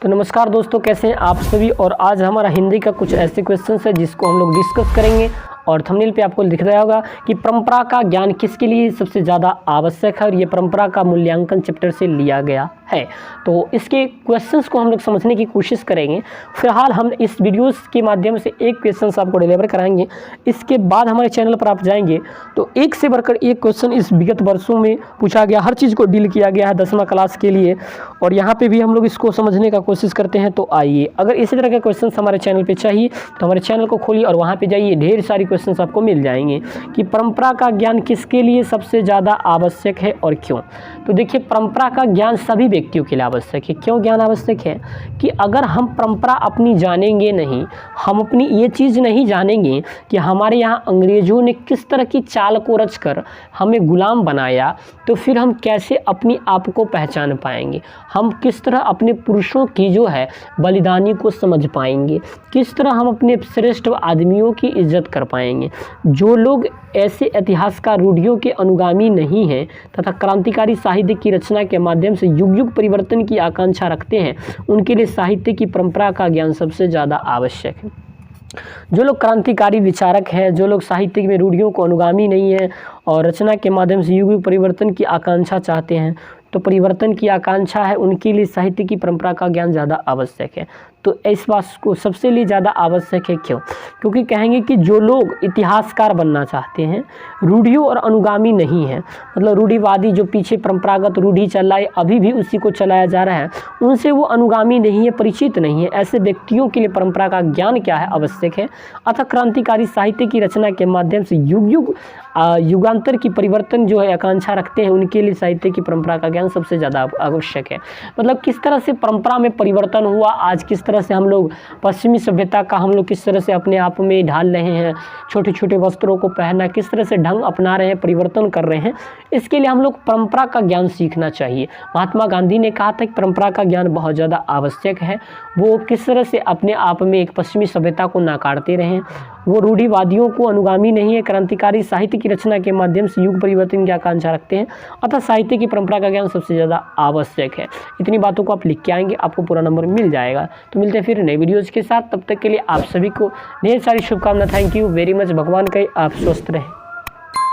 तो नमस्कार दोस्तों, कैसे हैं आप सभी। और आज हमारा हिंदी का कुछ ऐसे क्वेश्चंस है जिसको हम लोग डिस्कस करेंगे। और थंबनेल पे आपको दिख रहा होगा कि परंपरा का ज्ञान किसके लिए सबसे ज़्यादा आवश्यक है, और ये परंपरा का मूल्यांकन चैप्टर से लिया गया है। तो इसके क्वेश्चंस को हम लोग समझने की कोशिश करेंगे। फिलहाल हम इस वीडियोस के माध्यम से एक क्वेश्चंस आपको डिलीवर कराएंगे। इसके बाद हमारे चैनल पर आप जाएंगे तो एक से बढ़कर एक क्वेश्चन इस विगत वर्षों में पूछा गया, हर चीज़ को डील किया गया है 10वीं क्लास के लिए, और यहाँ पे भी हम लोग इसको समझने का कोशिश करते हैं। तो आइए, अगर इसी तरह के क्वेश्चन हमारे चैनल पे चाहिए तो हमारे चैनल को खोलिए और वहाँ पे जाइए, ढेर सारी क्वेश्चन आपको मिल जाएंगे कि परंपरा का ज्ञान किसके लिए सबसे ज़्यादा आवश्यक है और क्यों। तो देखिए, परंपरा का ज्ञान सभी व्यक्तियों के लिए आवश्यक है। क्यों ज्ञान आवश्यक है कि अगर हम परंपरा अपनी जानेंगे नहीं, हम अपनी ये चीज़ नहीं जानेंगे कि हमारे यहाँ अंग्रेज़ों ने किस तरह की चाल को रचकर हमें गुलाम बनाया, तो फिर हम कैसे अपनी आप को पहचान पाएंगे, हम किस तरह अपने पुरुषों की जो है बलिदानी को समझ पाएंगे, किस तरह हम अपने श्रेष्ठ आदमियों की इज्जत कर पाएंगे। जो लोग ऐसे इतिहासकार रूढ़ियों के अनुगामी नहीं हैं तथा क्रांतिकारी साहित्य की रचना के माध्यम से युग युग परिवर्तन की आकांक्षा रखते हैं, उनके लिए साहित्य की परंपरा का ज्ञान सबसे ज़्यादा आवश्यक है। जो लोग क्रांतिकारी विचारक हैं, जो लोग साहित्य में रूढ़ियों को अनुगामी नहीं हैं और रचना के माध्यम से युग युग परिवर्तन की आकांक्षा चाहते हैं, तो परिवर्तन की आकांक्षा है, उनके लिए साहित्य की परंपरा का ज्ञान ज़्यादा आवश्यक है। तो इस बात को सबसे लिए ज़्यादा आवश्यक है। क्यों? क्योंकि कहेंगे कि जो लोग इतिहासकार बनना चाहते हैं, रूढ़ियों और अनुगामी नहीं है, मतलब रूढ़िवादी जो पीछे परंपरागत रूढ़ी चला है अभी भी उसी को चलाया जा रहा है, उनसे वो अनुगामी नहीं है, परिचित नहीं है, ऐसे व्यक्तियों के लिए परंपरा का ज्ञान क्या है, आवश्यक है। अतः क्रांतिकारी साहित्य की रचना के माध्यम से युग युग युगांतर की परिवर्तन जो है आकांक्षा रखते हैं, उनके लिए साहित्य की परंपरा का ज्ञान सबसे ज़्यादा आवश्यक है। मतलब किस तरह से परंपरा में परिवर्तन हुआ, आज किस तरह से हम लोग पश्चिमी सभ्यता का हम लोग किस तरह से अपने आप में ढाल रहे हैं, छोटे छोटे वस्त्रों को पहनना, किस तरह से ढंग अपना रहे हैं, परिवर्तन कर रहे हैं, इसके लिए हम लोग परंपरा का ज्ञान सीखना चाहिए। महात्मा गांधी ने कहा था कि परंपरा का ज्ञान बहुत ज़्यादा आवश्यक है। वो किस तरह से अपने आप में एक पश्चिमी सभ्यता को नकारते रहें, वो रूढ़िवादियों को अनुगामी नहीं है, क्रांतिकारी साहित्य की रचना के माध्यम से युग परिवर्तन की आकांक्षा रखते हैं। अतः साहित्य की परंपरा का ज्ञान सबसे ज़्यादा आवश्यक है। इतनी बातों को आप लिख के आएंगे, आपको पूरा नंबर मिल जाएगा। तो मिलते हैं फिर नए वीडियोज़ के साथ, तब तक के लिए आप सभी को ढेर सारी शुभकामनाएं। Thank you very much. भगवान कहे आप स्वस्थ रहें।